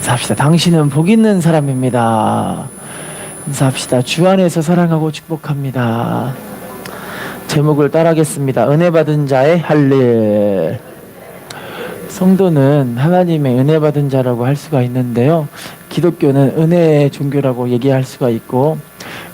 인사합시다. 당신은 복 있는 사람입니다. 인사합시다. 주 안에서 사랑하고 축복합니다. 제목을 따라하겠습니다. 은혜 받은 자의 할례. 성도는 하나님의 은혜 받은 자라고 할 수가 있는데요. 기독교는 은혜의 종교라고 얘기할 수가 있고,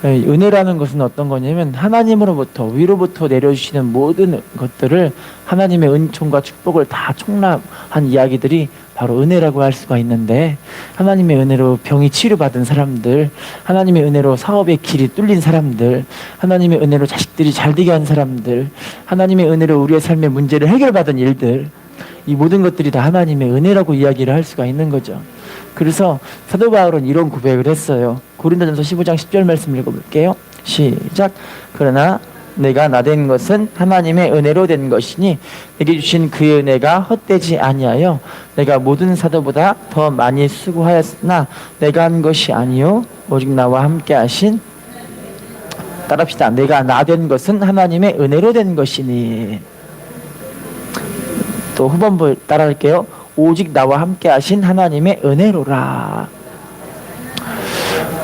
은혜라는 것은 어떤 거냐면 하나님으로부터 위로부터 내려주시는 모든 것들을 하나님의 은총과 축복을 다 총합한 이야기들이 바로 은혜라고 할 수가 있는데, 하나님의 은혜로 병이 치료받은 사람들, 하나님의 은혜로 사업의 길이 뚫린 사람들, 하나님의 은혜로 자식들이 잘 되게 한 사람들, 하나님의 은혜로 우리의 삶의 문제를 해결받은 일들, 이 모든 것들이 다 하나님의 은혜라고 이야기를 할 수가 있는 거죠. 그래서 사도 바울은 이런 고백을 했어요. 고린도전서 15장 10절 말씀 읽어볼게요. 시작. 그러나 내가 나된 것은 하나님의 은혜로 된 것이니 내게 주신 그의 은혜가 헛되지 아니하여 내가 모든 사도보다 더 많이 수고하였으나 내가 한 것이 아니요 오직 나와 함께 하신, 따라합시다. 내가 나된 것은 하나님의 은혜로 된 것이니. 또 후반부 따라할게요. 오직 나와 함께 하신 하나님의 은혜로라.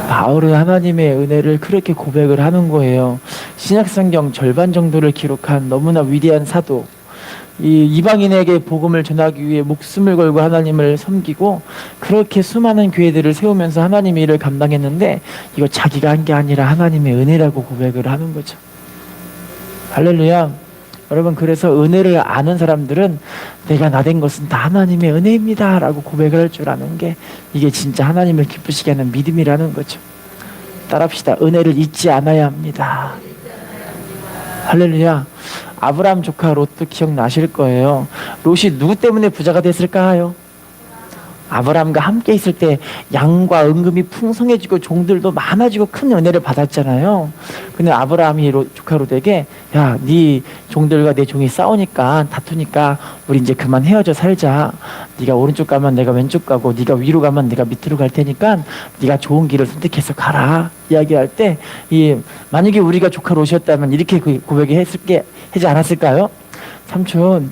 바울은 하나님의 은혜를 그렇게 고백을 하는 거예요. 신약성경 절반 정도를 기록한 너무나 위대한 사도, 이 이방인에게 복음을 전하기 위해 목숨을 걸고 하나님을 섬기고 그렇게 수많은 교회들을 세우면서 하나님의 일을 감당했는데, 이거 자기가 한 게 아니라 하나님의 은혜라고 고백을 하는 거죠. 할렐루야. 여러분, 그래서 은혜를 아는 사람들은 내가 나된 것은 다 하나님의 은혜입니다 라고 고백을 할 줄 아는 게, 이게 진짜 하나님을 기쁘시게 하는 믿음이라는 거죠. 따라합시다. 은혜를 잊지 않아야 합니다. 할렐루야. 아브라함 조카 롯도 기억나실 거예요. 롯이 누구 때문에 부자가 됐을까요? 아브라함과 함께 있을 때 양과 은금이 풍성해지고 종들도 많아지고 큰 은혜를 받았잖아요. 근데 아브라함이 조카 롯에게, 야, 네 종들과 내 종이 싸우니까 다투니까 우리 이제 그만 헤어져 살자. 네가 오른쪽 가면 내가 왼쪽 가고 네가 위로 가면 내가 밑으로 갈 테니까 네가 좋은 길을 선택해서 가라 이야기할 때, 만약에 우리가 조카 롯이었다면 이렇게 하지 않았을까요? 삼촌,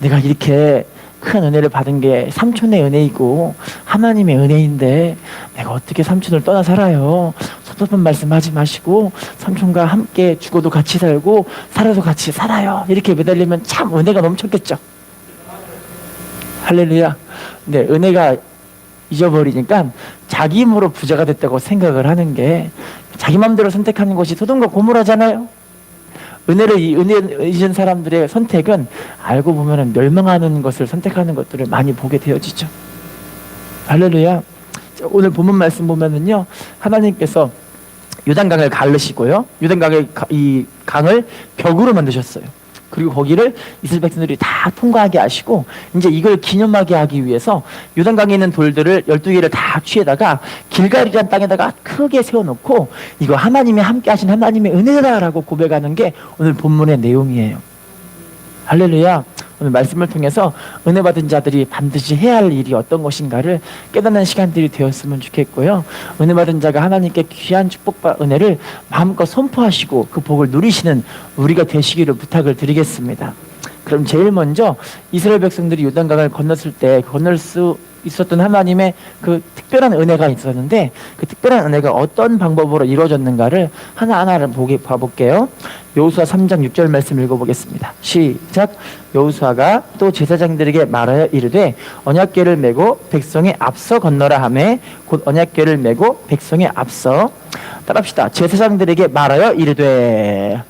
내가 이렇게 큰 은혜를 받은 게 삼촌의 은혜이고 하나님의 은혜인데 내가 어떻게 삼촌을 떠나 살아요? 섭섭한 말씀하지 마시고 삼촌과 함께 죽어도 같이 살고 살아도 같이 살아요. 이렇게 매달리면 참 은혜가 넘쳤겠죠. 할렐루야. 근데 은혜가 잊어버리니까 자기 힘으로 부자가 됐다고 생각을 하는 게, 자기 마음대로 선택하는 것이 소돔과 고모라잖아요. 은혜를 잊은 사람들의 선택은 알고 보면 멸망하는 것을 선택하는 것들을 많이 보게 되어지죠. 할렐루야. 오늘 본문 말씀 보면은요, 하나님께서 요단강을 가르시고요, 요단강을 이 강을 벽으로 만드셨어요. 그리고 거기를 이스라엘 백성들이 다 통과하게 하시고, 이제 이걸 기념하게 하기 위해서 요단강에 있는 돌들을 12개를 다 취해다가 길갈이라는 땅에다가 크게 세워놓고, 이거 하나님이 함께 하신 하나님의 은혜다라고 고백하는 게 오늘 본문의 내용이에요. 할렐루야. 오늘 말씀을 통해서 은혜 받은 자들이 반드시 해야 할 일이 어떤 것인가를 깨닫는 시간들이 되었으면 좋겠고요. 은혜 받은 자가 하나님께 귀한 축복과 은혜를 마음껏 선포하시고 그 복을 누리시는 우리가 되시기를 부탁을 드리겠습니다. 그럼 제일 먼저 이스라엘 백성들이 요단강을 건넜을 때 건널 수 있었던 하나님의 그 특별한 은혜가 있었는데, 그 특별한 은혜가 어떤 방법으로 이루어졌는가를 하나하나를 봐볼게요. 여호수아 3장 6절 말씀 읽어보겠습니다. 시작. 여호수아가 또 제사장들에게 말하여 이르되 언약궤를 메고 백성의 앞서 건너라 하매 곧 언약궤를 메고 백성의 앞서, 따라합시다. 제사장들에게 말하여 이르되,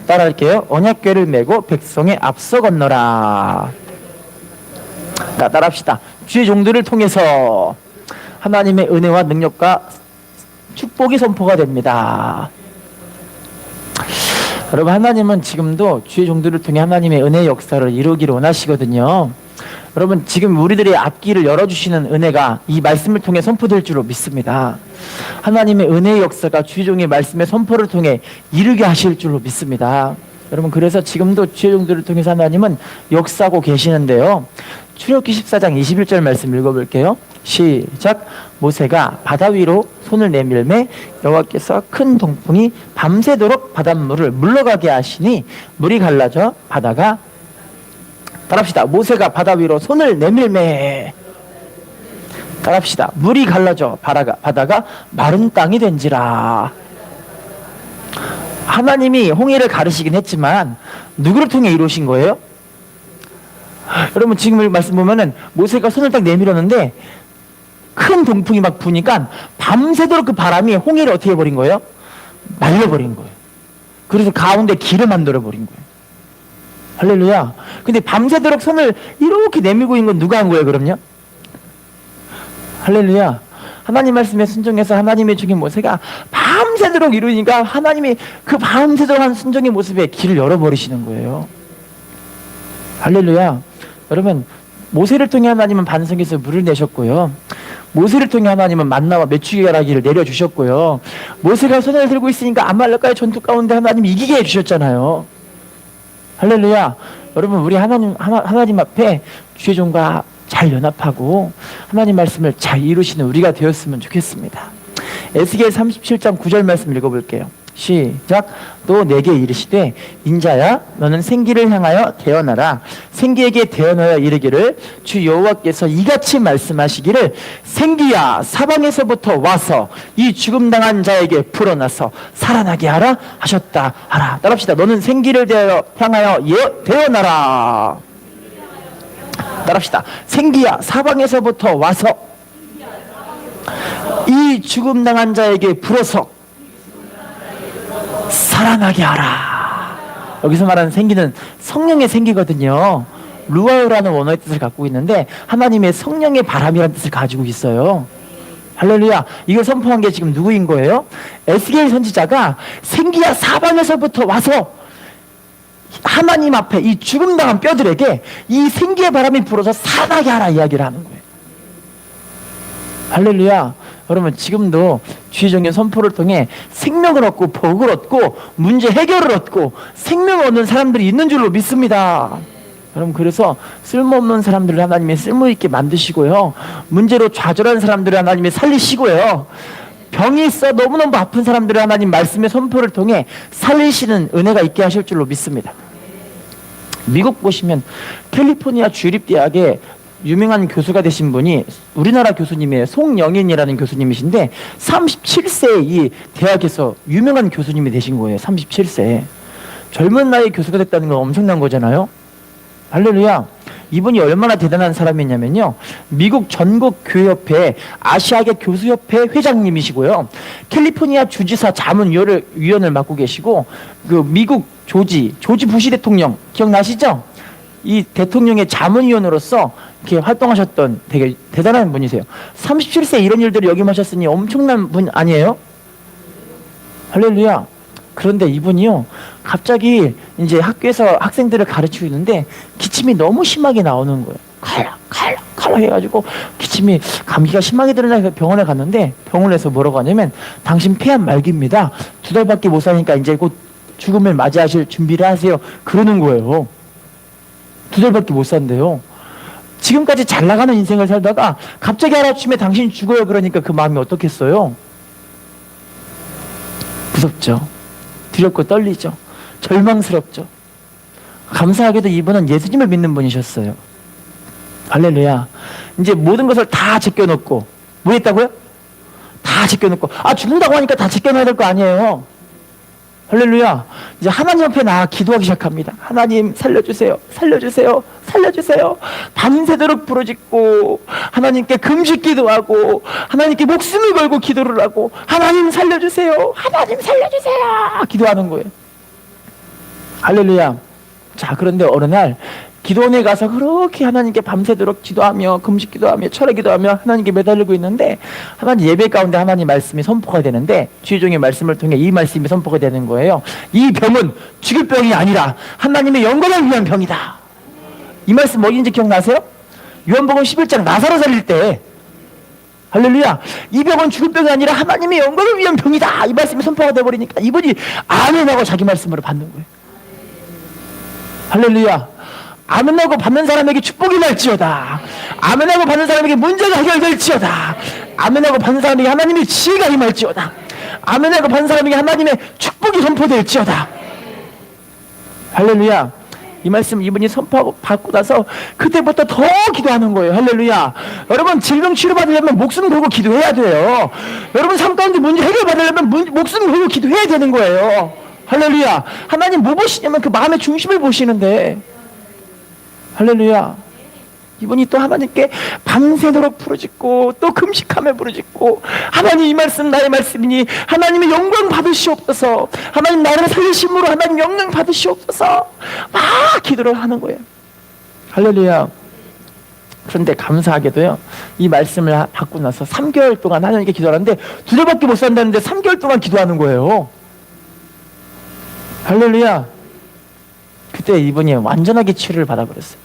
따라할게요. 언약궤를 메고 백성의 앞서 건너라. 따라합시다. 주의 종들을 통해서 하나님의 은혜와 능력과 축복이 선포가 됩니다. 여러분, 하나님은 지금도 주의 종들을 통해 하나님의 은혜의 역사를 이루기를 원하시거든요. 여러분, 지금 우리들의 앞길을 열어주시는 은혜가 이 말씀을 통해 선포될 줄로 믿습니다. 하나님의 은혜의 역사가 주의 종의 말씀의 선포를 통해 이루게 하실 줄로 믿습니다. 여러분, 그래서 지금도 주의 종들을 통해서 하나님은 역사하고 계시는데요. 출애굽기 14장 21절 말씀 읽어볼게요. 시작. 모세가 바다 위로 손을 내밀매 여호와께서 큰 동풍이 밤새도록 바닷물을 물러가게 하시니 물이 갈라져 바다가, 따라합시다. 모세가 바다 위로 손을 내밀매, 따라합시다. 물이 갈라져 바다가 마른 땅이 된지라. 하나님이 홍해를 가르시긴 했지만 누구를 통해 이루신 거예요? 여러분 지금 말씀 보면은 모세가 손을 딱 내밀었는데 큰 동풍이 막 부니까 밤새도록 그 바람이 홍해를 어떻게 해버린 거예요? 말려버린 거예요. 그래서 가운데 길을 만들어버린 거예요. 할렐루야. 근데 밤새도록 손을 이렇게 내밀고 있는 건 누가 한 거예요 그럼요? 할렐루야. 하나님 말씀에 순종해서 하나님의 중인 모세가 밤새도록 이루니까 하나님이 그 밤새도록 한 순종의 모습에 길을 열어버리시는 거예요. 할렐루야. 여러분 모세를 통해 하나님은 반석에서 물을 내셨고요. 모세를 통해 하나님은 만나와 메추기라기를 내려주셨고요. 모세가 손을 들고 있으니까 아말렉과의 전투 가운데 하나님이 이기게 해주셨잖아요. 할렐루야. 여러분 우리 하나님 앞에 주의 종과 잘 연합하고 하나님 말씀을 잘 이루시는 우리가 되었으면 좋겠습니다. 에스겔 37장 9절 말씀 읽어볼게요. 시작. 또 내게 이르시되 인자야 너는 생기를 향하여 대언하라. 생기에게 대언하여 이르기를 주 여호와께서 이같이 말씀하시기를 생기야 사방에서부터 와서 이 죽음당한 자에게 불어나서 살아나게 하라 하셨다 하라. 따라합시다. 너는 생기를 향하여 대언하라. 따라합시다. 생기야 사방에서부터 와서 이 죽음당한 자에게 불어서 살아나게 하라. 여기서 말하는 생기는 성령의 생기거든요. 루아우라는 원어의 뜻을 갖고 있는데 하나님의 성령의 바람이라는 뜻을 가지고 있어요. 할렐루야. 이걸 선포한 게 지금 누구인 거예요? 에스겔 선지자가 생기야 사방에서부터 와서 하나님 앞에 이 죽음당한 뼈들에게 이 생기의 바람이 불어서 살아나게 하라 이야기를 하는 거예요. 할렐루야. 여러분 지금도 주의 종의 선포를 통해 생명을 얻고 복을 얻고 문제 해결을 얻고 생명을 얻는 사람들이 있는 줄로 믿습니다. 여러분 그래서 쓸모없는 사람들을 하나님이 쓸모있게 만드시고요. 문제로 좌절한 사람들을 하나님이 살리시고요. 병이 있어 너무너무 아픈 사람들을 하나님 말씀의 선포를 통해 살리시는 은혜가 있게 하실 줄로 믿습니다. 미국 보시면 캘리포니아 주립대학에 유명한 교수가 되신 분이 우리나라 교수님이에요. 송영인이라는 교수님이신데 37세에 이 대학에서 유명한 교수님이 되신 거예요. 37세. 젊은 나이에 교수가 됐다는 건 엄청난 거잖아요. 할렐루야. 이분이 얼마나 대단한 사람이냐면요. 미국 전국교회협회 아시아계 교수협회 회장님이시고요. 캘리포니아 주지사 자문위원을 맡고 계시고 그 미국 조지 부시 대통령 기억나시죠? 이 대통령의 자문위원으로서 이렇게 활동하셨던 되게 대단한 분이세요. 37세 이런 일들을 역임하셨으니 엄청난 분 아니에요? 할렐루야. 그런데 이분이요, 갑자기 이제 학교에서 학생들을 가르치고 있는데 기침이 너무 심하게 나오는 거예요. 칼락 해가지고 기침이 감기가 심하게 드러나서 병원에 갔는데 병원에서 뭐라고 하냐면 당신 폐암 말기입니다. 2달밖에 못 사니까 이제 곧 죽음을 맞이하실 준비를 하세요. 그러는 거예요. 2달밖에 못 산대요. 지금까지 잘 나가는 인생을 살다가 갑자기 하루아침에 당신이 죽어요 그러니까 그 마음이 어떻겠어요? 무섭죠. 두렵고 떨리죠. 절망스럽죠. 감사하게도 이분은 예수님을 믿는 분이셨어요. 할렐루야. 이제 모든 것을 다 제껴놓고 뭐 했다고요? 다 제껴놓고 죽는다고 하니까 다 제껴놔야 될 거 아니에요. 할렐루야. 이제 하나님 앞에 나아 기도하기 시작합니다. 하나님 살려주세요. 살려주세요. 살려주세요. 밤새도록 부르짖고 하나님께 금식 기도하고 하나님께 목숨을 걸고 기도를 하고 하나님 살려주세요. 하나님 살려주세요. 기도하는 거예요. 할렐루야. 자, 그런데 어느 날 기도원에 가서 그렇게 하나님께 밤새도록 기도하며 금식 기도하며 철회 기도하며 하나님께 매달리고 있는데 하나님 예배 가운데 하나님 말씀이 선포가 되는데 주의 종의 말씀을 통해 이 말씀이 선포가 되는 거예요. 이 병은 죽일 병이 아니라 하나님의 영광을 위한 병이다. 이 말씀 뭐인지 기억나세요? 요한복음 11장 나사로 살릴 때 할렐루야. 이 병은 죽을 병이 아니라 하나님의 영광을 위한 병이다. 이 말씀이 선포가 되어버리니까 이분이 아멘하고 자기 말씀으로 받는 거예요. 할렐루야. 아멘하고 받는 사람에게 축복이 날지어다. 아멘하고 받는 사람에게 문제가 해결될지어다. 아멘하고 받는 사람에게 하나님의 지혜가 임할지어다. 아멘하고 받는 사람에게 하나님의 축복이 선포될지어다. 할렐루야. 이 말씀 이분이 선포하고 받고 나서 그때부터 더 기도하는 거예요. 할렐루야. 여러분 질병 치료받으려면 목숨 걸고 기도해야 돼요. 여러분 삶 가운데 문제 해결받으려면 목숨 걸고 기도해야 되는 거예요. 할렐루야. 하나님 뭐 보시냐면 그 마음의 중심을 보시는데, 할렐루야. 이분이 또 하나님께 밤새도록 부르짖고 또 금식하며 부르짖고, 하나님 이 말씀 나의 말씀이니 하나님의 영광 받으시옵소서, 하나님 나를 살리심으로 하나님 영광 받으시옵소서, 막 기도를 하는 거예요. 할렐루야. 그런데 감사하게도요, 이 말씀을 받고 나서 3개월 동안 하나님께 기도하는데 2절밖에 못 산다는데 3개월 동안 기도하는 거예요. 할렐루야. 그때 이분이 완전하게 치료를 받아버렸어요.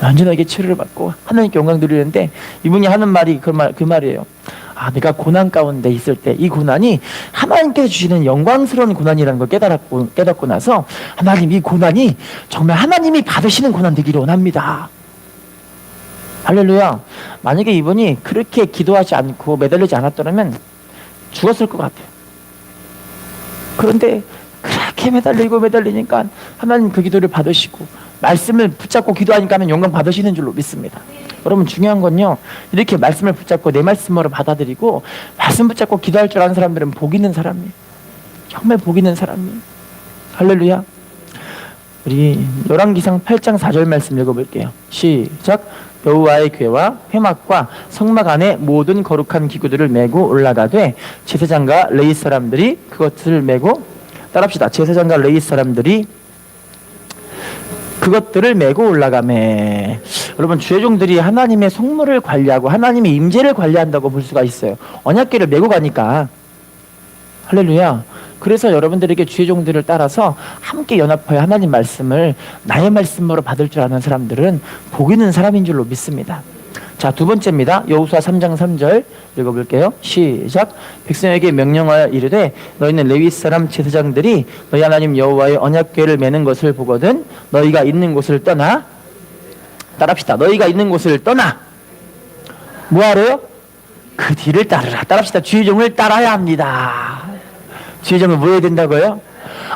완전하게 치료를 받고 하나님께 영광 드리는데, 이분이 하는 말이 그 말이에요. 아, 내가 고난 가운데 있을 때 이 고난이 하나님께서 주시는 영광스러운 고난이라는 걸 깨닫고 나서, 하나님 이 고난이 정말 하나님이 받으시는 고난 되기를 원합니다. 할렐루야. 만약에 이분이 그렇게 기도하지 않고 매달리지 않았더라면 죽었을 것 같아요. 그런데 그렇게 매달리니까 하나님 그 기도를 받으시고 말씀을 붙잡고 기도하니까는 영광 받으시는 줄로 믿습니다. 여러분 중요한 건요, 이렇게 말씀을 붙잡고 내 말씀으로 받아들이고 말씀 붙잡고 기도할 줄 아는 사람들은 복 있는 사람이에요. 정말 복 있는 사람이에요. 할렐루야. 우리 열왕기상 8장 4절 말씀 읽어볼게요. 시작. 여호와의 궤와 회막과 성막 안에 모든 거룩한 기구들을 메고 올라가되 제사장과 레위 사람들이 그것들을 메고, 따라합시다. 제사장과 레위 사람들이 그것들을 메고 올라가매. 여러분 주의 종들이 하나님의 성물을 관리하고 하나님의 임재를 관리한다고 볼 수가 있어요. 언약궤를 메고 가니까. 할렐루야. 그래서 여러분들에게 주의 종들을 따라서 함께 연합하여 하나님 말씀을 나의 말씀으로 받을 줄 아는 사람들은 복 있는 사람인 줄로 믿습니다. 자, 두 번째입니다. 여호수아 3장 3절 읽어볼게요. 시작. 백성에게 명령하여 이르되 너희는 레위 사람 제사장들이 너희 하나님 여호와의 언약궤를 메는 것을 보거든 너희가 있는 곳을 떠나, 따라합시다. 너희가 있는 곳을 떠나 뭐하래요? 그 뒤를 따르라. 따라합시다. 주의 종을 따라야 합니다. 주의 종을 뭐 해야 된다고요?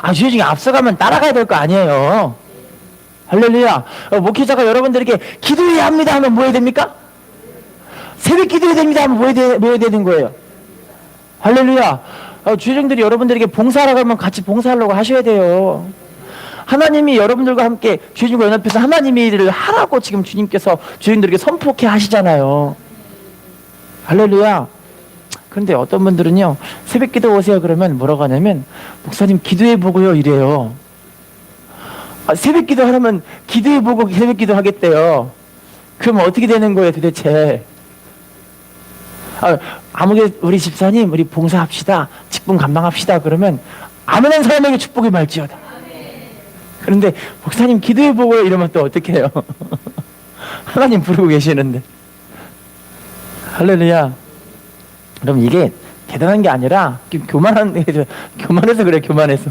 아, 주의 종이 앞서가면 따라가야 될 거 아니에요. 할렐루야. 목회자가 여러분들에게 기도해야 합니다 하면 뭐 해야 됩니까? 새벽 기도해야 됩니다 하면 뭐 해야 되는 거예요? 할렐루야. 주의 종들이 여러분들에게 봉사하라고 하면 같이 봉사하려고 하셔야 돼요. 하나님이 여러분들과 함께 주의 종과 연합해서 하나님의 일을 하라고 지금 주님께서 주인들에게 선포케 하시잖아요. 할렐루야. 그런데 어떤 분들은요, 새벽 기도 오세요 그러면 뭐라고 하냐면, 목사님 기도해보고요 이래요. 새벽 기도 하려면 기도해보고 새벽 기도 하겠대요. 그러면 어떻게 되는 거예요 도대체? 아무개 우리 집사님 우리 봉사합시다, 직분 감당합시다 그러면 아무런 사람에게 축복이 말지어다. 그런데 목사님 기도해보고요 이러면 또 어떻게 해요? 하나님 부르고 계시는데. 할렐루야. 그럼 이게 대단한 게 아니라 교만해서 그래. 교만해서.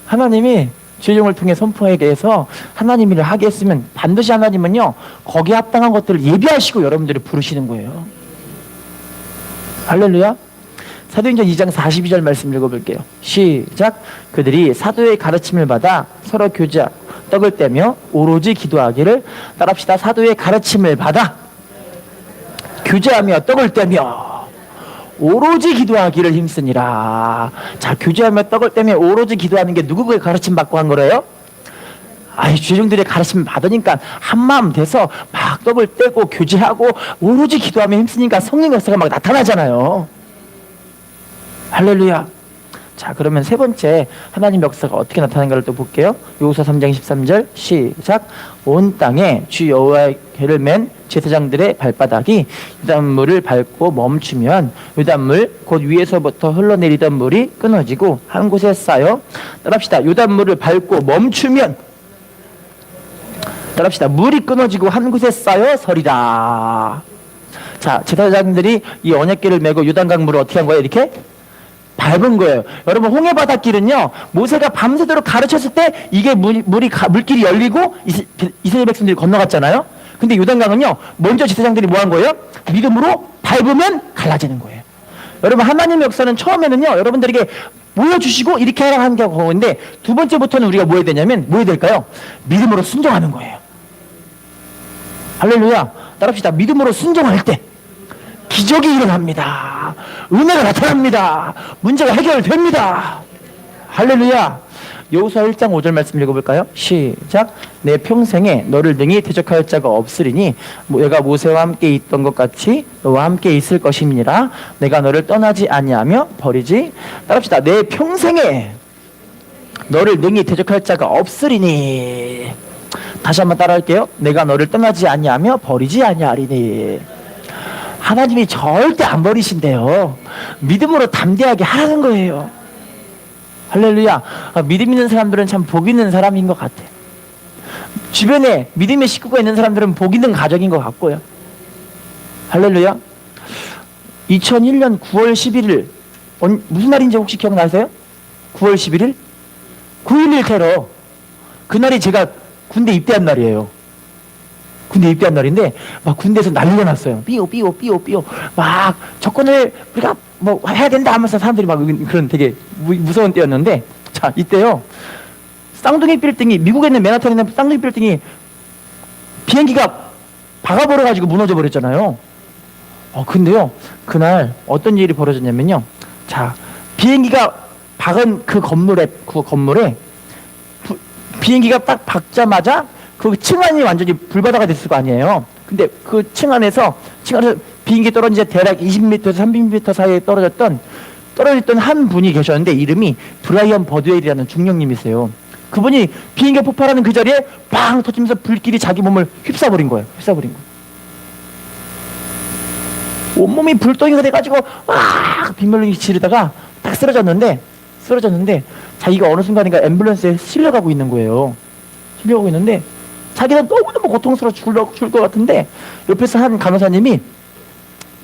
하나님이 주의 종을 통해 선포하게 해서 하나님 일을 하게 했으면 반드시 하나님은요 거기에 합당한 것들을 예비하시고 여러분들을 부르시는 거예요. 할렐루야. 사도행전 2장 42절 말씀 읽어볼게요. 시작. 그들이 사도의 가르침을 받아 서로 교제하고 떡을 떼며 오로지 기도하기를, 따라합시다. 사도의 가르침을 받아 교제하며 떡을 떼며 오로지 기도하기를 힘쓰니라. 자, 교제하며 떡을 떼며 오로지 기도하는 게 누구의 가르침 받고 한 거래요? 주종들의 가르침 받으니까 한마음 돼서 막 떡을 떼고 교제하고 오로지 기도하며 힘쓰니까 성령 역사가 막 나타나잖아요. 할렐루야. 자, 그러면 세 번째 하나님 역사가 어떻게 나타나는가를 또 볼게요. 여호수아 3장 13절 시작. 온 땅에 주 여호와의 궤를 맨 제사장들의 발바닥이 유단물을 밟고 멈추면 유단물 곧 위에서부터 흘러내리던 물이 끊어지고 한 곳에 쌓여, 따라합시다. 유단물을 밟고 멈추면, 따라합시다. 물이 끊어지고 한 곳에 쌓여 서리라. 자, 제사장들이 이 언약궤를 메고 요단강물을 어떻게 한 거예요? 이렇게 밟은 거예요. 여러분 홍해바닷길은요 모세가 밤새도록 가르쳤을 때 이게 물길이 열리고 이스라엘 백성들이 건너갔잖아요. 근데 요단강은요 먼저 제사장들이 뭐 한 거예요? 믿음으로 밟으면 갈라지는 거예요. 여러분 하나님의 역사는 처음에는요 여러분들에게 모여주시고 이렇게 하라 하는 게 그건데, 두 번째부터는 우리가 뭐 해야 되냐면, 뭐 해야 될까요? 믿음으로 순종하는 거예요. 할렐루야. 따라합시다. 믿음으로 순종할 때 기적이 일어납니다. 은혜가 나타납니다. 문제가 해결됩니다. 할렐루야. 여호수아 1장 5절 말씀 읽어볼까요? 시작. 내 평생에 너를 능히 대적할 자가 없으리니 내가 모세와 함께 있던 것 같이 너와 함께 있을 것이니라. 내가 너를 떠나지 아니하며 버리지. 따라합시다. 내 평생에 너를 능히 대적할 자가 없으리니. 다시 한번 따라할게요. 내가 너를 떠나지 아니하며 버리지 아니하리니. 하나님이 절대 안 버리신대요. 믿음으로 담대하게 하라는 거예요. 할렐루야. 믿음 있는 사람들은 참 복 있는 사람인 것 같아. 주변에 믿음의 식구가 있는 사람들은 복 있는 가정인 것 같고요. 할렐루야. 2001년 9월 11일 무슨 날인지 혹시 기억나세요? 9월 11일? 9.11 테러. 그날이 제가 군대 입대한 날이에요. 군대 입대한 날인데 막 군대에서 난리가 났어요. 삐오 막 접근을 우리가 뭐 해야 된다 하면서 사람들이 막 그런 되게 무서운 때였는데, 자 이때요 쌍둥이 빌딩이, 미국에 있는 맨하탄에 있는 쌍둥이 빌딩이 비행기가 박아버려 가지고 무너져 버렸잖아요. 근데요 그날 어떤 일이 벌어졌냐면요, 자 비행기가 박은 그 건물에 비행기가 딱 박자마자 그 층안이 완전히 불바다가 됐을 거 아니에요. 근데 그 층안에서 비행기 떨어진 대략 20m에서 30m 사이에 떨어졌던 한 분이 계셨는데, 이름이 브라이언 버드웰이라는 중령님이세요. 그분이 비행기가 폭발하는 그 자리에 빵 터지면서 불길이 자기 몸을 휩싸버린 거예요. 온몸이 불덩이가 돼가지고 막 빗물이 지르다가 딱 쓰러졌는데 자기가 어느 순간인가 앰뷸런스에 실려가고 있는 거예요. 실려가고 있는데 자기는 너무너무 고통스러워 죽을 것 같은데, 옆에서 한 간호사님이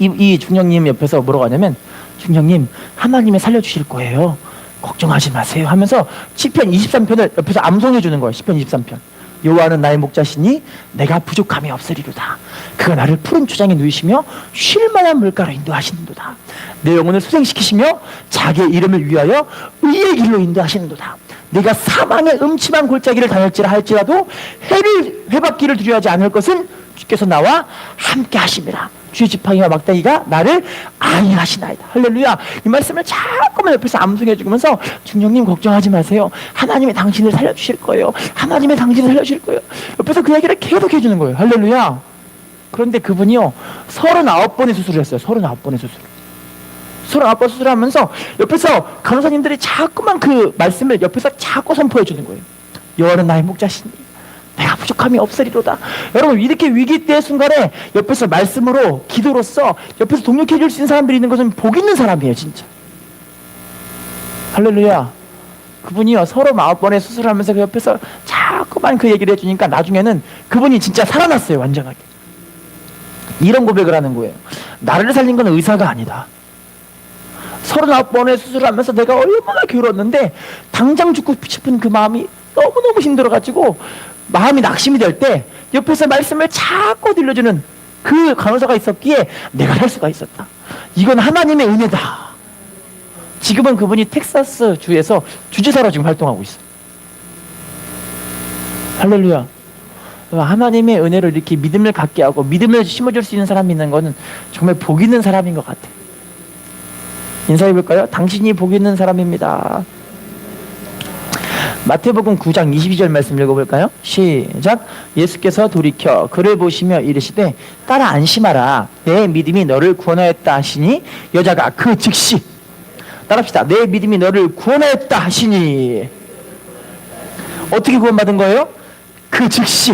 이 중령님 옆에서 뭐라고 하냐면, 중령님 하나님이 살려주실 거예요. 걱정하지 마세요 하면서 시편 23편을 옆에서 암송해 주는 거예요. 시편 23편. 여호와는 나의 목자시니 내가 부족함이 없으리로다. 그가 나를 푸른 초장에 누이시며 쉴 만한 물가로 인도하시는도다. 내 영혼을 수생시키시며 자기의 이름을 위하여 의의 길로 인도하시는도다. 내가 사망의 음침한 골짜기를 다닐지라 할지라도 해받기를 두려워하지 않을 것은 주께서 나와 함께 하심이라. 주의 지팡이와 막대기가 나를 안위하시나이다. 할렐루야. 이 말씀을 자꾸만 옆에서 암송해 주면서, 중령님 걱정하지 마세요. 하나님이 당신을 살려주실 거예요. 하나님이 당신을 살려주실 거예요. 옆에서 그 얘기를 계속 해주는 거예요. 할렐루야. 그런데 그분이요 39번의 수술을 했어요. 39번의 수술. 39번 수술하면서 옆에서 간호사님들이 자꾸만 그 말씀을 옆에서 자꾸 선포해 주는 거예요. 여호와는 나의 목자시니 내가 부족함이 없으리로다. 여러분, 이렇게 위기 때의 순간에 옆에서 말씀으로, 기도로서 옆에서 동력해 줄 수 있는 사람들이 있는 것은 복 있는 사람이에요, 진짜. 할렐루야. 그분이요 39번의 수술하면서 그 옆에서 자꾸만 그 얘기를 해주니까 나중에는 그분이 진짜 살아났어요. 완전하게. 이런 고백을 하는 거예요. 나를 살린 건 의사가 아니다. 39번의 수술하면서 내가 얼마나 괴로웠는데 당장 죽고 싶은 그 마음이 너무너무 힘들어가지고 마음이 낙심이 될 때 옆에서 말씀을 자꾸 들려주는 그 간호사가 있었기에 내가 살 수가 있었다. 이건 하나님의 은혜다. 지금은 그분이 텍사스 주에서 주지사로 지금 활동하고 있어요. 할렐루야. 하나님의 은혜로 이렇게 믿음을 갖게 하고 믿음을 심어줄 수 있는 사람이 있는 것은 정말 복 있는 사람인 것 같아요. 인사해 볼까요? 당신이 복 있는 사람입니다. 마태복음 9장 22절 말씀 읽어볼까요? 시작. 예수께서 돌이켜 그를 보시며 이르시되 따라 안심하라. 내 믿음이 너를 구원하였다 하시니 여자가 그 즉시, 따라합시다. 내 믿음이 너를 구원하였다 하시니. 어떻게 구원받은 거예요? 그 즉시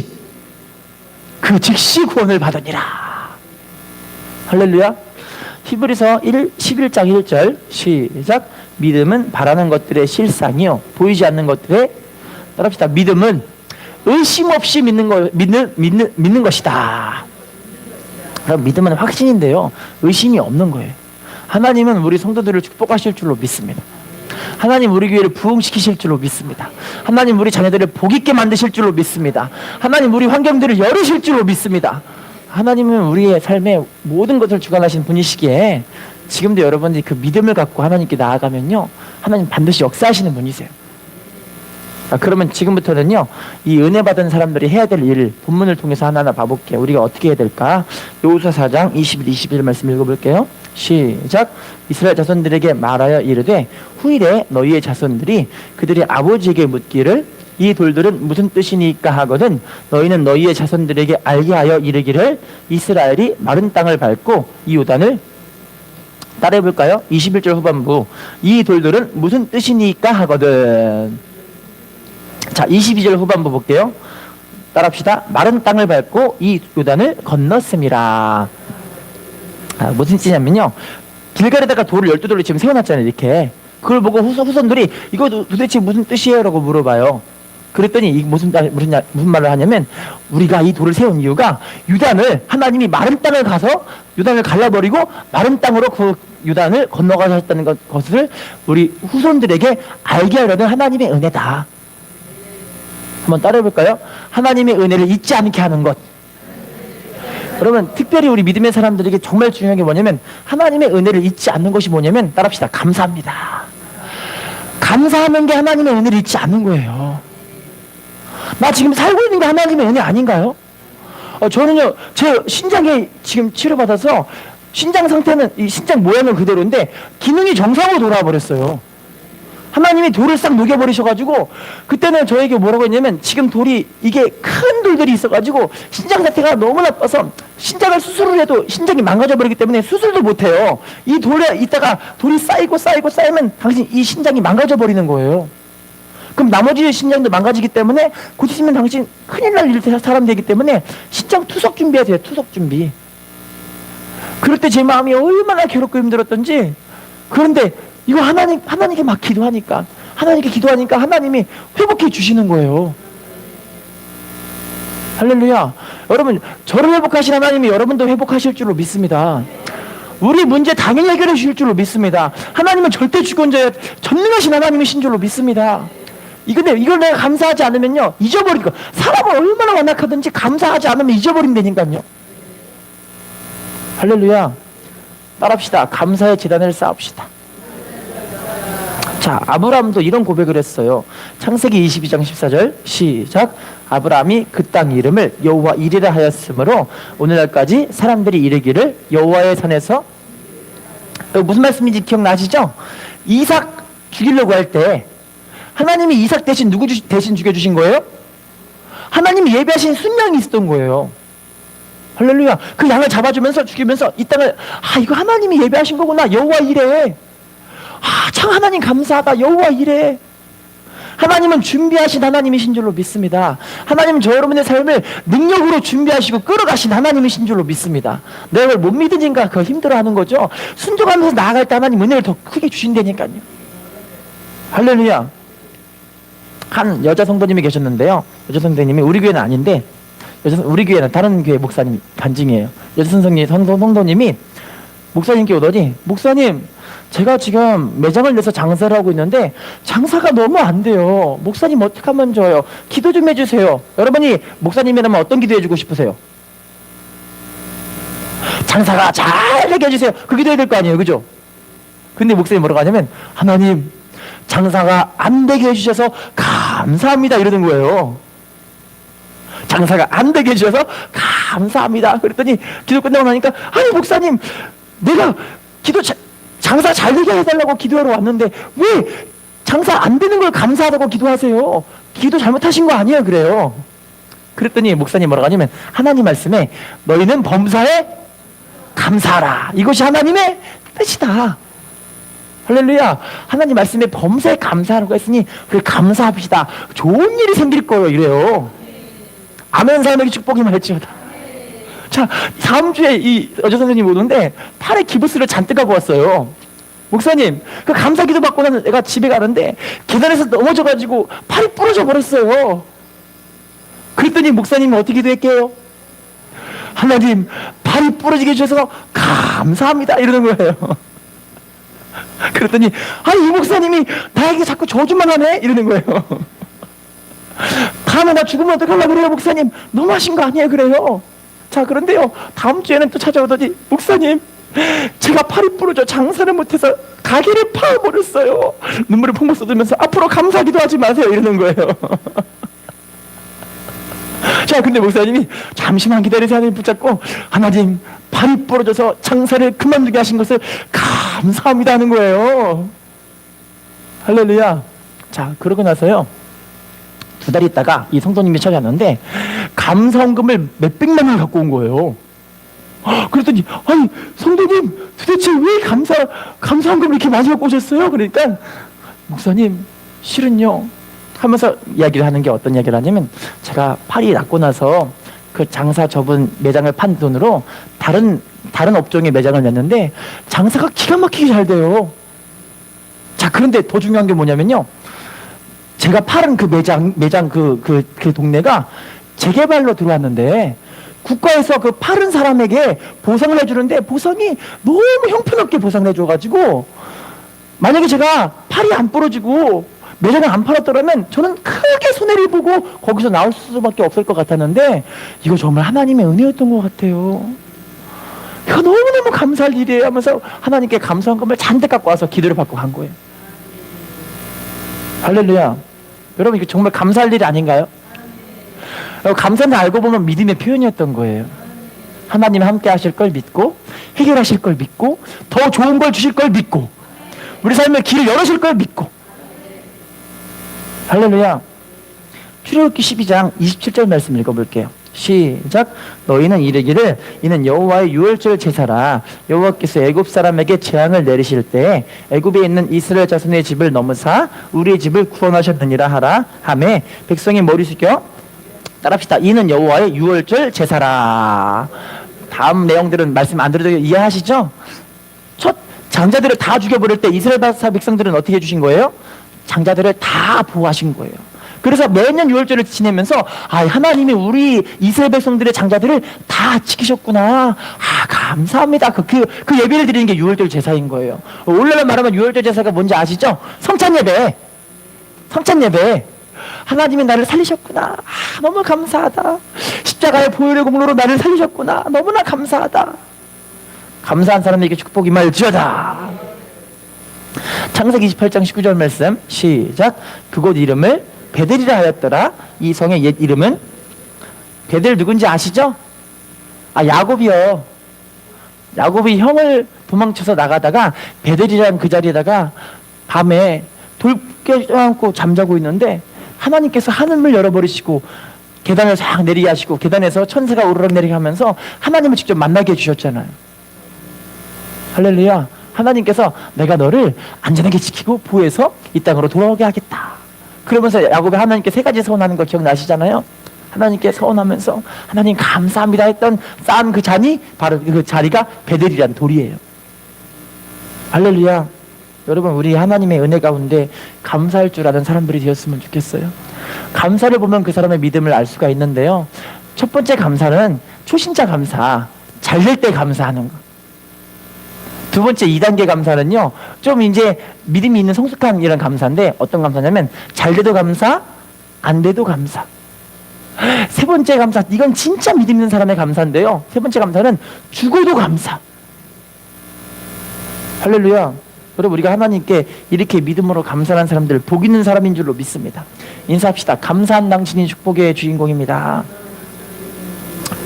구원을 받으니라. 할렐루야. 히브리서 11장 1절 시작. 믿음은 바라는 것들의 실상이요 보이지 않는 것들의, 따라합시다. 믿음은 의심 없이 믿는 것이다. 그럼 믿음은 확신인데요 의심이 없는 거예요. 하나님은 우리 성도들을 축복하실 줄로 믿습니다. 하나님 우리 교회를 부흥시키실 줄로 믿습니다. 하나님 우리 자녀들을 복 있게 만드실 줄로 믿습니다. 하나님 우리 환경들을 열으실 줄로 믿습니다. 하나님은 우리의 삶의 모든 것을 주관하신 분이시기에 지금도 여러분들이 그 믿음을 갖고 하나님께 나아가면요 하나님 반드시 역사하시는 분이세요. 그러면 지금부터는요, 이 은혜 받은 사람들이 해야 될 일을 본문을 통해서 하나하나 봐볼게요. 우리가 어떻게 해야 될까? 여호수아 4장 21, 22절 말씀 읽어볼게요. 시작. 이스라엘 자손들에게 말하여 이르되 후일에 너희의 자손들이 그들의 아버지에게 묻기를 이 돌들은 무슨 뜻이니까 하거든 너희는 너희의 자손들에게 알게 하여 이르기를 이스라엘이 마른 땅을 밟고 이 요단을 따라해볼까요? 21절 후반부. 이 돌들은 무슨 뜻이니까 하거든. 자, 22절 후반부 볼게요. 따라합시다. 마른 땅을 밟고 이 요단을 건넜습니다. 무슨 뜻이냐면요, 길가에다가 돌을 12돌을 지금 세워놨잖아요. 이렇게. 그걸 보고 후손들이 이거 도대체 무슨 뜻이에요? 라고 물어봐요. 그랬더니 무슨 말을 하냐면, 우리가 이 돌을 세운 이유가 요단을 하나님이 마른 땅을 가서 요단을 갈라버리고 마른 땅으로 그 요단을 건너가셨다는 것을 우리 후손들에게 알게 하려는 하나님의 은혜다. 한번 따라해볼까요? 하나님의 은혜를 잊지 않게 하는 것. 여러분, 특별히 우리 믿음의 사람들에게 정말 중요한 게 뭐냐면, 하나님의 은혜를 잊지 않는 것이 뭐냐면, 따라합시다. 감사합니다. 감사하는 게 하나님의 은혜를 잊지 않는 거예요. 나 지금 살고 있는 게 하나님의 은혜 아닌가요? 저는요, 제 신장에 지금 치료받아서 신장 상태는, 이 신장 모양은 그대로인데 기능이 정상으로 돌아와 버렸어요. 하나님이 돌을 싹 녹여버리셔가지고, 그때는 저에게 뭐라고 했냐면, 지금 돌이, 이게 큰 돌들이 있어가지고 신장 상태가 너무 나빠서 신장을 수술을 해도 신장이 망가져버리기 때문에 수술도 못해요. 이 돌에 있다가 돌이 쌓이면 당신 이 신장이 망가져버리는 거예요. 그럼 나머지 신장도 망가지기 때문에 고치시면 당신 큰일 날 사람 되기 때문에 신장 투석 준비하세요. 투석 준비. 그럴 때 제 마음이 얼마나 괴롭고 힘들었던지. 그런데 이거 하나님께 막 기도하니까 하나님이 회복해 주시는 거예요. 할렐루야. 여러분, 저를 회복하신 하나님이 여러분도 회복하실 줄로 믿습니다. 우리 문제 당연히 해결해 주실 줄로 믿습니다. 하나님은 절대 주권자여 전능하신 하나님이신 줄로 믿습니다. 이걸 내가 감사하지 않으면요, 잊어버리고. 사람은 얼마나 완악하든지 감사하지 않으면 잊어버린다니까요. 할렐루야. 따라합시다. 감사의 제단을 쌓읍시다. 자, 아브라함도 이런 고백을 했어요. 창세기 22장 14절 시작. 아브라함이 그 땅 이름을 여호와 이레라 하였으므로 오늘날까지 사람들이 이르기를 여호와의 산에서. 무슨 말씀인지 기억나시죠? 이삭 죽이려고 할 때 하나님이 이삭 대신 누구 대신 죽여주신 거예요? 하나님이 예비하신 순양이 있었던 거예요. 할렐루야. 그 양을 잡아주면서 죽이면서 이 땅을, 이거 하나님이 예비하신 거구나. 여호와 이레. 참 하나님 감사하다. 여호와 이레. 하나님은 준비하신 하나님이신 줄로 믿습니다. 하나님은 저 여러분의 삶을 능력으로 준비하시고 끌어가신 하나님이신 줄로 믿습니다. 내가 그걸 못 믿으니까 그거 힘들어하는 거죠. 순종하면서 나아갈 때 하나님 은혜를 더 크게 주신다니까요. 할렐루야. 한 여자 성도님이 계셨는데요. 여자 성도님이 우리 교회는 아닌데, 우리 교회는 다른 교회 목사님 간증이에요. 여자 성도님이 목사님께 오더니, 목사님, 제가 지금 매장을 내서 장사를 하고 있는데 장사가 너무 안 돼요. 목사님 어떻게 하면 좋아요? 기도 좀 해주세요. 여러분이 목사님이라면 어떤 기도 해주고 싶으세요? 장사가 잘 되게 해주세요. 그 기도해야 될 거 아니에요, 그죠? 근데 목사님이 뭐라고 하냐면, 하나님, 장사가 안 되게 해주셔서 감사합니다, 이러는 거예요. 장사가 안 되게 해주셔서 감사합니다. 그랬더니 기도 끝나고 나니까, 아니 목사님, 내가 장사 잘 되게 해달라고 기도하러 왔는데 왜 장사 안 되는 걸 감사하다고 기도하세요? 기도 잘못하신 거 아니에요? 그래요. 그랬더니 목사님 뭐라고 하냐면, 하나님 말씀에 너희는 범사에 감사하라. 이것이 하나님의 뜻이다. 할렐루야. 하나님 말씀에 범사에 감사하라고 했으니 그래 감사합시다. 좋은 일이 생길 거예요. 이래요. 아멘 사람에게 축복이 말지어다. 자, 다음 주에 이 여자 선생님이 오는데 팔에 기부스를 잔뜩 하고 왔어요. 목사님, 그 감사 기도 받고 나서 내가 집에 가는데 계단에서 넘어져가지고 팔이 부러져 버렸어요. 그랬더니 목사님이 어떻게 기도했게요? 하나님, 팔이 부러지게 해주셔서 감사합니다, 이러는 거예요. 그랬더니, 아니, 이 목사님이 나에게 자꾸 저주만 하네? 이러는 거예요. 다음에 나 죽으면 어떡하려고 그래요, 목사님? 너무하신 거 아니에요? 그래요. 자, 그런데요, 다음 주에는 또 찾아오더니, 목사님, 제가 팔이 부러져 장사를 못해서 가게를 파버렸어요. 눈물을 펑펑 쏟으면서 앞으로 감사기도 하지 마세요 이러는 거예요. 자, 근데 목사님이 잠시만 기다리세요 하나님 붙잡고, 하나님 팔이 부러져서 장사를 그만두게 하신 것을 감사합니다 하는 거예요. 할렐루야. 자, 그러고 나서요, 2달 있다가 이 성도님이 찾아왔는데 감사원금을 몇백만 원을 갖고 온 거예요. 그랬더니, 아니 성도님 도대체 왜 감사원금을 이렇게 많이 갖고 오셨어요? 그러니까, 목사님 실은요 하면서 이야기를 하는 게, 어떤 이야기를 하냐면, 제가 팔이 낫고 나서 그 장사 접은 매장을 판 돈으로 다른 업종의 매장을 냈는데 장사가 기가 막히게 잘 돼요. 자, 그런데 더 중요한 게 뭐냐면요, 제가 팔은 그 매장 그 동네가 재개발로 들어왔는데 국가에서 그 팔은 사람에게 보상을 해주는데 보상이 너무 형편없게 보상을 해줘가지고, 만약에 제가 팔이 안 부러지고 매장을 안 팔았더라면 저는 크게 손해를 보고 거기서 나올 수밖에 없을 것 같았는데, 이거 정말 하나님의 은혜였던 것 같아요. 이거 너무너무 감사할 일이에요 하면서 하나님께 감사원금을 잔뜩 갖고 와서 기도를 받고 간 거예요. 할렐루야. 여러분, 이거 정말 감사할 일이 아닌가요? 감사는 알고 보면 믿음의 표현이었던 거예요. 하나님 함께 하실 걸 믿고, 해결하실 걸 믿고, 더 좋은 걸 주실 걸 믿고, 우리 삶에 길을 열으실 걸 믿고. 할렐루야. 출애굽기 12장 27절 말씀 읽어볼게요. 시작. 너희는 이르기를, 이는 여호와의 유월절 제사라. 여호와께서 애굽 사람에게 재앙을 내리실 때 애굽에 있는 이스라엘 자손의 집을 넘으사 우리의 집을 구원하셨느니라 하라 하매, 백성이 머리 숙여 따라합시다. 이는 여호와의 유월절 제사라. 다음 내용들은 말씀 안 들어도 이해하시죠? 첫 장자들을 다 죽여버릴 때 이스라엘 백성들은 어떻게 해주신 거예요? 장자들을 다 보호하신 거예요. 그래서 매년 유월절을 지내면서, 하나님이 우리 이스라엘 백성들의 장자들을 다 지키셨구나, 감사합니다. 그 예배를 드리는 게 유월절 제사인 거예요. 오늘날 말하면 유월절 제사가 뭔지 아시죠? 성찬 예배. 하나님이 나를 살리셨구나, 너무 감사하다. 십자가의 보혈의 공로로 나를 살리셨구나, 너무나 감사하다. 감사한 사람에게 축복이 임할지어다. 창세기 28장 19절 말씀 시작. 그곳 이름을 베델이라 하였더라. 이 성의 옛 이름은, 베델 누군지 아시죠? 야곱이요. 야곱이 형을 도망쳐서 나가다가 베델이라는 그 자리에다가 밤에 돌 껴안고 잠자고 있는데, 하나님께서 하늘을 열어버리시고 계단을 싹 내리게 하시고 계단에서 천사가 오르락 내리게 하면서 하나님을 직접 만나게 해주셨잖아요. 할렐루야. 하나님께서 내가 너를 안전하게 지키고 보호해서 이 땅으로 돌아오게 하겠다. 그러면서 야곱이 하나님께 3가지 서원하는 거 기억나시잖아요. 하나님께 서원하면서 하나님 감사합니다 했던 쌓은 그 잔이 바로 그 자리가 베델이란 돌이에요. 할렐루야. 여러분, 우리 하나님의 은혜 가운데 감사할 줄 아는 사람들이 되었으면 좋겠어요. 감사를 보면 그 사람의 믿음을 알 수가 있는데요, 첫 번째 감사는 초신자 감사, 잘 될 때 감사하는 거. 두 번째 2단계 감사는요, 좀 이제 믿음이 있는 성숙한 이런 감사인데, 어떤 감사냐면 잘 돼도 감사, 안 돼도 감사. 세 번째 감사, 이건 진짜 믿음 있는 사람의 감사인데요, 세 번째 감사는 죽어도 감사. 할렐루야. 여러분, 우리가 하나님께 이렇게 믿음으로 감사하는 사람들, 복 있는 사람인 줄로 믿습니다. 인사합시다. 감사한 당신이 축복의 주인공입니다.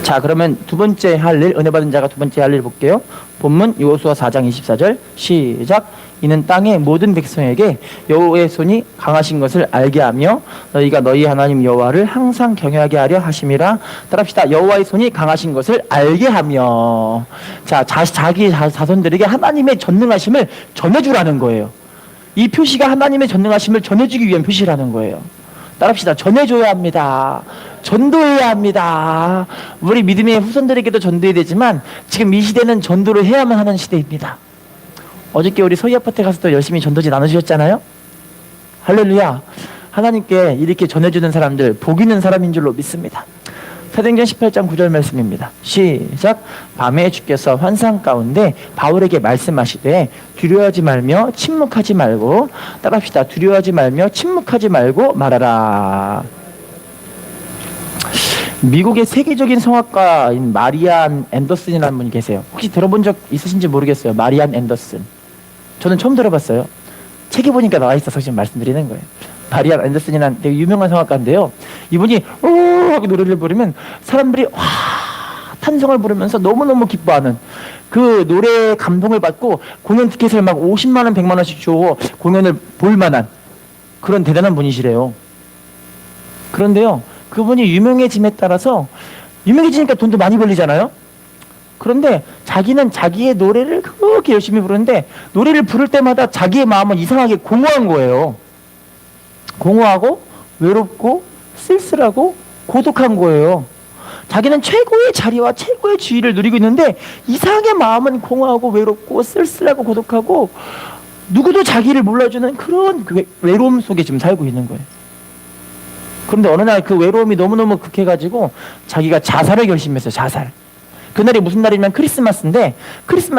자, 그러면 두 번째 할 일, 은혜 받은 자가 두 번째 할 일 볼게요. 본문 여호수아 4장 24절 시작. 이는 땅의 모든 백성에게 여호와의 손이 강하신 것을 알게 하며 너희가 너희 하나님 여호와를 항상 경외하게 하려 하심이라. 따라합시다. 여호와의 손이 강하신 것을 알게 하며. 자, 자기 자손들에게 하나님의 전능하심을 전해주라는 거예요. 이 표시가 하나님의 전능하심을 전해주기 위한 표시라는 거예요. 따라합시다. 전해줘야 합니다. 전도해야 합니다. 우리 믿음의 후손들에게도 전도해야 되지만 지금 이 시대는 전도를 해야만 하는 시대입니다. 어저께 우리 소희 아파트 가서도 열심히 전도지 나눠주셨잖아요. 할렐루야. 하나님께 이렇게 전해주는 사람들, 복 있는 사람인 줄로 믿습니다. 사도행전 18장 9절 말씀입니다. 시작. 밤에 주께서 환상 가운데 바울에게 말씀하시되 두려워하지 말며 침묵하지 말고, 따라합시다. 두려워하지 말며 침묵하지 말고 말하라. 미국의 세계적인 성악가인 마리안 앤더슨이라는 분이 계세요. 혹시 들어본 적 있으신지 모르겠어요. 마리안 앤더슨. 저는 처음 들어봤어요. 책에 보니까 나와 있어서 지금 말씀드리는 거예요. 마리안 앤더슨이라는 되게 유명한 성악가인데요. 이분이 오 하고 노래를 부르면 사람들이 와 탄성을 부르면서 너무너무 기뻐하는, 그 노래에 감동을 받고 공연 티켓을 막 50만 원, 100만 원씩 주고 공연을 볼 만한 그런 대단한 분이시래요. 그런데요, 그분이 유명해짐에 따라서, 유명해지니까 돈도 많이 벌리잖아요. 그런데 자기는 자기의 노래를 그렇게 열심히 부르는데 노래를 부를 때마다 자기의 마음은 이상하게 공허한 거예요. 공허하고 외롭고 쓸쓸하고 고독한 거예요. 자기는 최고의 자리와 최고의 지위를 누리고 있는데 이상하게 마음은 공허하고 외롭고 쓸쓸하고 고독하고 누구도 자기를 몰라주는 그런 외로움 속에 지금 살고 있는 거예요. 그런데 어느 날 그 외로움이 너무너무 극해가지고 자기가 자살을 결심했어요. 자살. 그날이 무슨 날이냐면 크리스마스인데,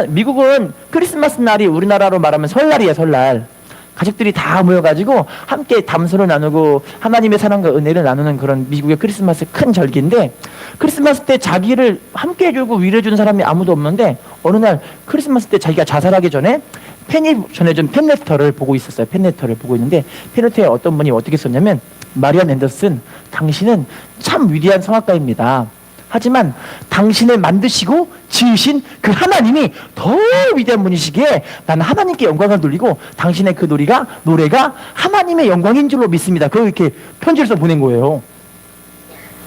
미국은 크리스마스 날이 우리나라로 말하면 설날이에요. 설날. 가족들이 다 모여가지고 함께 담소를 나누고 하나님의 사랑과 은혜를 나누는 그런 미국의 크리스마스 큰 절기인데, 크리스마스 때 자기를 함께 해주고 위로해주는 사람이 아무도 없는데 어느 날 크리스마스 때 자기가 자살하기 전에 팬이 전해준 팬레터를 보고 있었어요. 팬레터를 보고 있는데 팬레터에 어떤 분이 어떻게 썼냐면, 마리안 앤더슨, 당신은 참 위대한 성악가입니다. 하지만 당신을 만드시고 지으신 그 하나님이 더 위대한 분이시기에 나는 하나님께 영광을 돌리고 당신의 그 노래가 하나님의 영광인 줄로 믿습니다. 그걸 이렇게 편지를 써 보낸 거예요.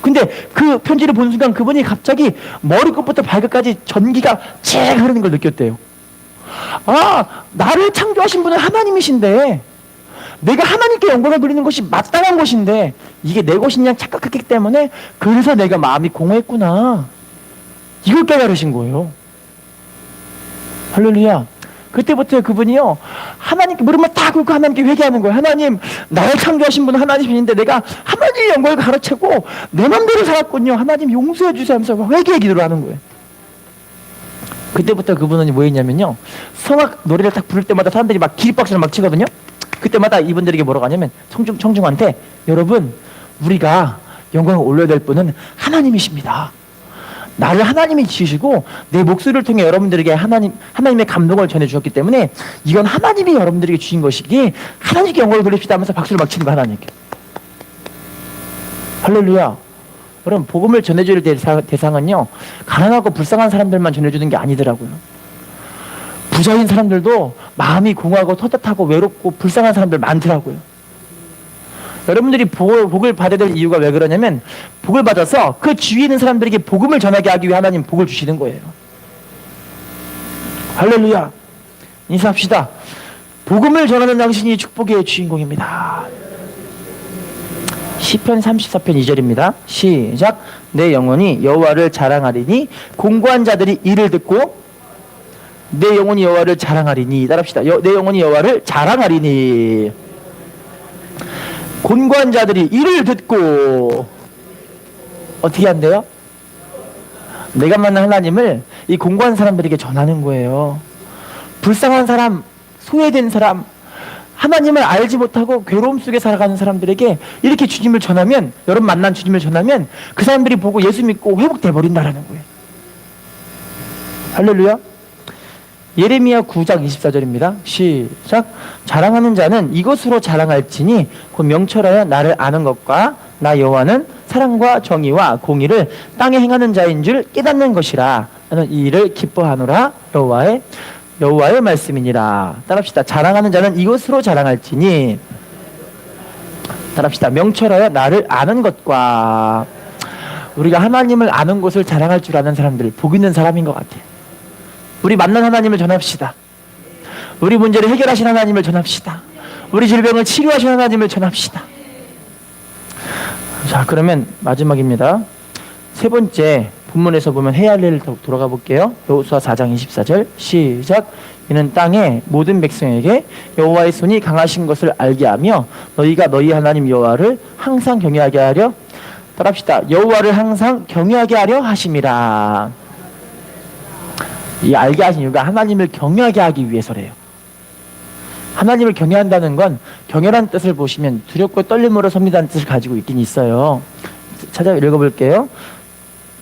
근데 그 편지를 본 순간 그분이 갑자기 머리끝부터 발끝까지 전기가 칙 흐르는 걸 느꼈대요. 아, 나를 창조하신 분은 하나님이신데 내가 하나님께 영광을 돌리는 것이 마땅한 것인데 이게 내 것이냐 착각했기 때문에 그래서 내가 마음이 공허했구나, 이걸 깨달으신 거예요. 할렐루야. 그때부터 그분이요, 하나님께 무릎을 딱 꿇고 하나님께 회개하는 거예요. 하나님, 나를 창조하신 분은 하나님이신데 내가 하나님의 영광을 가로채고 내 맘대로 살았군요. 하나님 용서해 주세요 하면서 회개의 기도를 하는 거예요. 그때부터 그분은 뭐 했냐면요, 성악 노래를 딱 부를 때마다 사람들이 막 기립박수를 막 치거든요. 그때마다 이분들에게 뭐라고 하냐면, 청중한테, 여러분, 우리가 영광을 올려야 될 분은 하나님이십니다. 나를 하나님이 지으시고 내 목소리를 통해 여러분들에게 하나님의 감동을 전해주셨기 때문에 이건 하나님이 여러분들에게 주신 것이기에 하나님께 영광을 돌립시다 하면서 박수를 막 치는 거야, 하나님께. 할렐루야. 여러분, 복음을 전해줄 대상은요, 가난하고 불쌍한 사람들만 전해주는 게 아니더라고요. 부자인 사람들도 마음이 공허하고 텁텁하고 외롭고 불쌍한 사람들 많더라고요. 여러분들이 복을 받아야 될 이유가 왜 그러냐면, 복을 받아서 그 주위에 있는 사람들에게 복음을 전하게 하기 위해 하나님 복을 주시는 거예요. 할렐루야. 인사합시다. 복음을 전하는 당신이 축복의 주인공입니다. 시편 34편 2절입니다. 시작. 내 영혼이 여호와를 자랑하리니 공고한 자들이 이를 듣고, 내 영혼이 여호와를 자랑하리니, 따라합시다. 내 영혼이 여호와를 자랑하리니, 곤고한 자들이 이를 듣고 어떻게 한대요? 내가 만난 하나님을 이 곤고한 사람들에게 전하는 거예요. 불쌍한 사람, 소외된 사람, 하나님을 알지 못하고 괴로움 속에 살아가는 사람들에게 이렇게 주님을 전하면, 여러분 만난 주님을 전하면 그 사람들이 보고 예수 믿고 회복돼 버린다라는 거예요. 할렐루야. 예레미야 9장 24절입니다. 시작. 자랑하는 자는 이것으로 자랑할지니 곧 명철하여 나를 아는 것과 나 여호와는 사랑과 정의와 공의를 땅에 행하는 자인 줄 깨닫는 것이라. 나는 이 일을 기뻐하노라. 여호와의 말씀이니라. 따라합시다. 자랑하는 자는 이것으로 자랑할지니, 따라합시다. 명철하여 나를 아는 것과. 우리가 하나님을 아는 것을 자랑할 줄 아는 사람들, 복 있는 사람인 것 같아요. 우리 만난 하나님을 전합시다. 우리 문제를 해결하신 하나님을 전합시다. 우리 질병을 치료하신 하나님을 전합시다. 자, 그러면 마지막입니다. 세 번째 본문에서 보면 해야 할 일을 돌아가 볼게요. 여호수아 4장 24절 시작. 이는 땅의 모든 백성에게 여호와의 손이 강하신 것을 알게 하며 너희가 너희 하나님 여호와를 항상 경외하게 하려, 따라합시다. 여호와를 항상 경외하게 하려 하심이라. 이 알게 하신 이유가 하나님을 경외하게 하기 위해서래요. 하나님을 경외한다는 건, 경외란 뜻을 보시면 두렵고 떨림으로 섭니다는 뜻을 가지고 있긴 있어요. 찾아 읽어볼게요.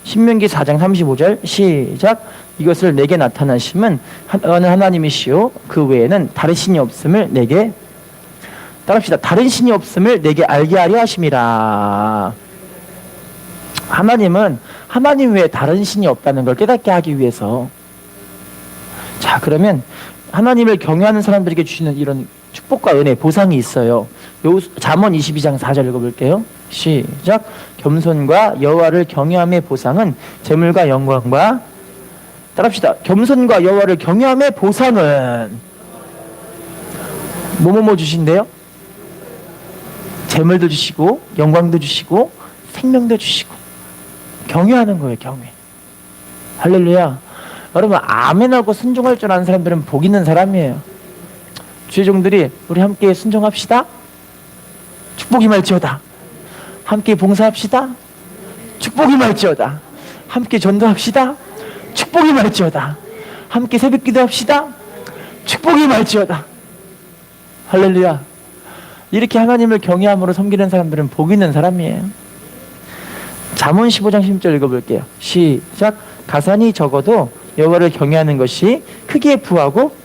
신명기 4장 35절 시작. 이것을 내게 나타나심은 어느 하나님이시요 그 외에는 다른 신이 없음을 내게 따라합시다. 다른 신이 없음을 내게 알게 하려 하심이라. 하나님은 하나님 외에 다른 신이 없다는 걸 깨닫게 하기 위해서. 자, 그러면 하나님을 경외하는 사람들에게 주시는 이런 축복과 은혜, 보상이 있어요. 잠언 22장 4절 읽어볼게요. 시작. 겸손과 여호와를 경외함의 보상은 재물과 영광과 따라합시다. 겸손과 여호와를 경외함의 보상은 뭐뭐뭐 주신대요? 재물도 주시고 영광도 주시고 생명도 주시고 경외하는 거예요. 경외. 할렐루야. 여러분 아멘하고 순종할 줄 아는 사람들은 복 있는 사람이에요. 주의 종들이 우리 함께 순종합시다. 축복이 말지어다. 함께 봉사합시다. 축복이 말지어다. 함께 전도합시다. 축복이 말지어다. 함께 새벽 기도합시다. 축복이 말지어다. 할렐루야. 이렇게 하나님을 경외함으로 섬기는 사람들은 복 있는 사람이에요. 잠언 15장 10절 읽어볼게요. 시작. 가산이 적어도 여호와를 경외하는 것이 크기에 부하고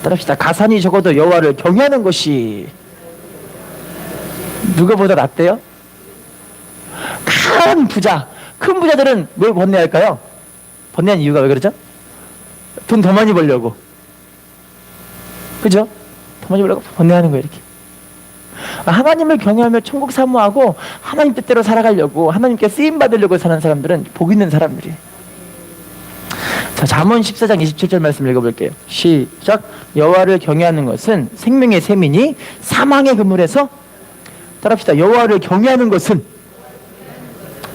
따라합시다. 가산이 적어도 여호와를 경외하는 것이 누구보다 낫대요? 큰 부자들은 뭘 번뇌 할까요? 번뇌한 이유가 왜 그러죠? 돈 더 많이 벌려고. 그죠? 더 많이 벌려고 번뇌하는 거예요. 이렇게 하나님을 경외하며 천국 사모하고 하나님 뜻대로 살아가려고 하나님께 쓰임 받으려고 사는 사람들은 복 있는 사람들이에요. 자, 잠언 14장 27절 말씀 읽어볼게요. 시작. 여호와를 경외하는 것은 생명의 샘이니 사망의 그물에서 따라합시다. 여호와를 경외하는 것은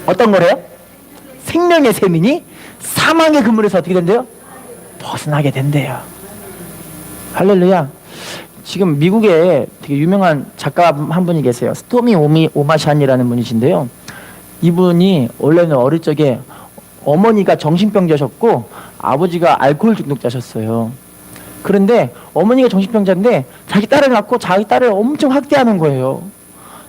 어떤 거래요? 생명의 샘이니 사망의 그물에서 어떻게 된대요? 벗어나게 된대요. 할렐루야. 지금 미국에 되게 유명한 작가 한 분이 계세요. 스토미 오마샨이라는 분이신데요. 이분이 원래는 어릴 적에 어머니가 정신병자셨고 아버지가 알코올 중독자셨어요. 그런데 어머니가 정신병자인데 자기 딸을 낳고 자기 딸을 엄청 학대하는 거예요.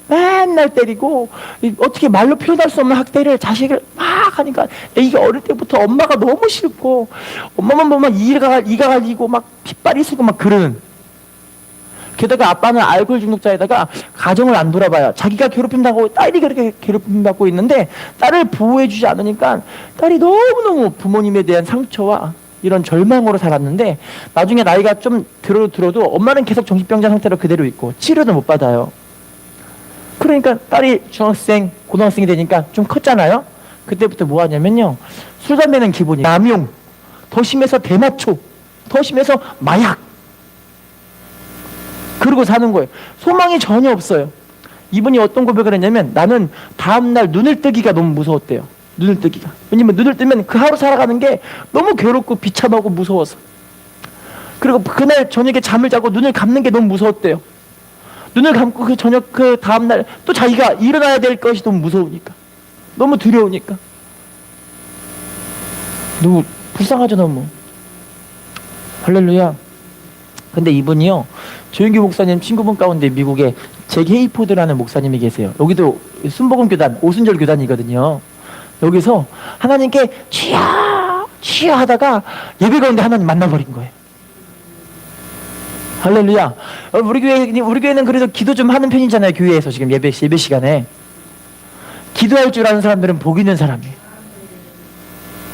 맨날 때리고 어떻게 말로 표현할 수 없는 학대를 자식을 막 하니까 애기가 어릴 때부터 엄마가 너무 싫고 엄마만 보면 이가 갈리고 막 핏발이 쓰고 막 그러는. 게다가 아빠는 알코올 중독자에다가 가정을 안 돌아봐요. 자기가 괴롭힘당하고 딸이 그렇게 괴롭힘받고 있는데 딸을 보호해주지 않으니까 딸이 너무너무 부모님에 대한 상처와 이런 절망으로 살았는데 나중에 나이가 좀 들어도 엄마는 계속 정신병자 상태로 그대로 있고 치료도 못 받아요. 그러니까 딸이 중학생, 고등학생이 되니까 좀 컸잖아요. 그때부터 뭐 하냐면요. 술, 담배는 기본이에요. 남용, 더 심해서 대마초, 더 심해서 마약. 그러고 사는 거예요. 소망이 전혀 없어요. 이분이 어떤 고백을 했냐면 나는 다음날 눈을 뜨기가 너무 무서웠대요. 눈을 뜨기가. 왜냐면 눈을 뜨면 그 하루 살아가는 게 너무 괴롭고 비참하고 무서워서. 그리고 그날 저녁에 잠을 자고 눈을 감는 게 너무 무서웠대요. 눈을 감고 그 다음날 또 자기가 일어나야 될 것이 너무 무서우니까. 너무 두려우니까. 너무 불쌍하죠 너무. 할렐루야. 근데 이분이요. 조윤규 목사님 친구분 가운데 미국에 잭 헤이포드라는 목사님이 계세요. 여기도 순복음 교단, 오순절 교단이거든요. 여기서 하나님께 주여 하다가 예배 가운데 하나님 만나버린 거예요. 할렐루야. 우리 교회는 그래도 기도 좀 하는 편이잖아요. 교회에서 지금 예배 시간에. 기도할 줄 아는 사람들은 복 있는 사람이에요.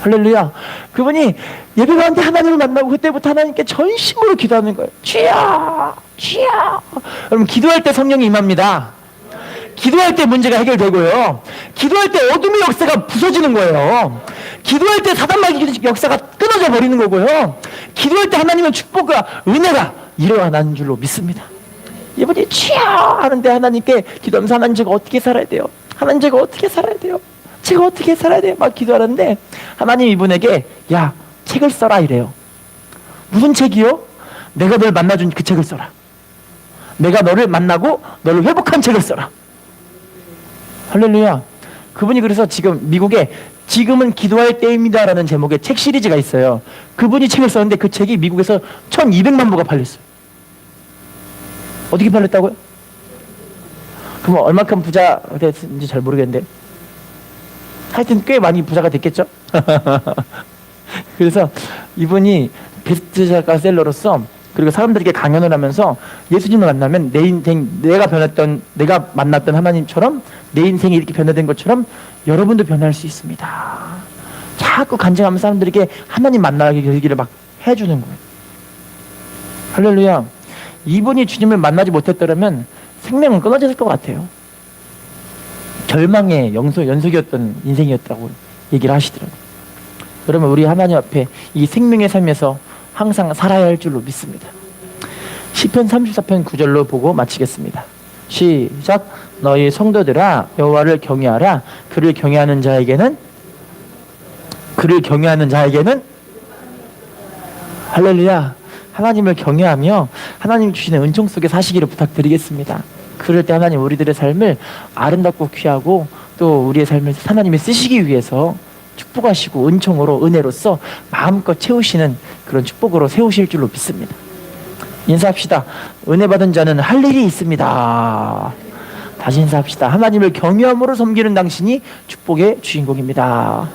할렐루야. 그분이 예배 가운데 하나님을 만나고 그때부터 하나님께 전심으로 기도하는 거예요. 주여. 여러분 기도할 때 성령이 임합니다. 기도할 때 문제가 해결되고요. 기도할 때 어둠의 역사가 부서지는 거예요. 기도할 때 사단마귀 역사가 끊어져 버리는 거고요. 기도할 때 하나님의 축복과 은혜가 일어나는 줄로 믿습니다. 이분이 주여 하는데 하나님께 기도하면서 하나님 제가 어떻게 살아야 돼요? 하나님 제가 어떻게 살아야 돼요? 제가 어떻게 살아야 돼요? 막 기도하는데 하나님 이분에게 야 책을 써라 이래요. 무슨 책이요? 내가 널 만나준 그 책을 써라. 내가 너를 만나고 너를 회복한 책을 써라. 할렐루야. 그분이 그래서 지금 미국에 지금은 기도할 때입니다 라는 제목의 책 시리즈가 있어요. 그분이 책을 썼는데 그 책이 미국에서 1200만 부가 팔렸어요. 어떻게 팔렸다고요? 그럼 얼마큼 부자 됐는지 잘 모르겠는데 하여튼 꽤 많이 부자가 됐겠죠. 그래서 이분이 베스트셀러로서 그리고 사람들에게 강연을 하면서 예수님을 만나면 내 인생 내가 만났던 하나님처럼 내 인생이 이렇게 변화된 것처럼 여러분도 변할 수 있습니다. 자꾸 간증하면 사람들에게 하나님 만나게 되기를 막 해주는 거예요. 할렐루야. 이분이 주님을 만나지 못했더라면 생명은 끊어졌을 것 같아요. 절망의 연속이었던 인생이었다고 얘기를 하시더라고요. 그러면 우리 하나님 앞에 이 생명의 삶에서 항상 살아야 할 줄로 믿습니다. 시편 34편 9절로 보고 마치겠습니다. 시작. 너희 성도들아 여호와를 경외하라. 그를 경외하는 자에게는 할렐루야. 하나님을 경외하며 하나님 주시는 은총 속에 사시기를 부탁드리겠습니다. 그럴 때 하나님 우리들의 삶을 아름답고 귀하고 또 우리의 삶을 하나님이 쓰시기 위해서 축복하시고 은총으로 은혜로서 마음껏 채우시는 그런 축복으로 세우실 줄로 믿습니다. 인사합시다. 은혜 받은 자는 할 일이 있습니다. 다시 인사합시다. 하나님을 경외함으로 섬기는 당신이 축복의 주인공입니다.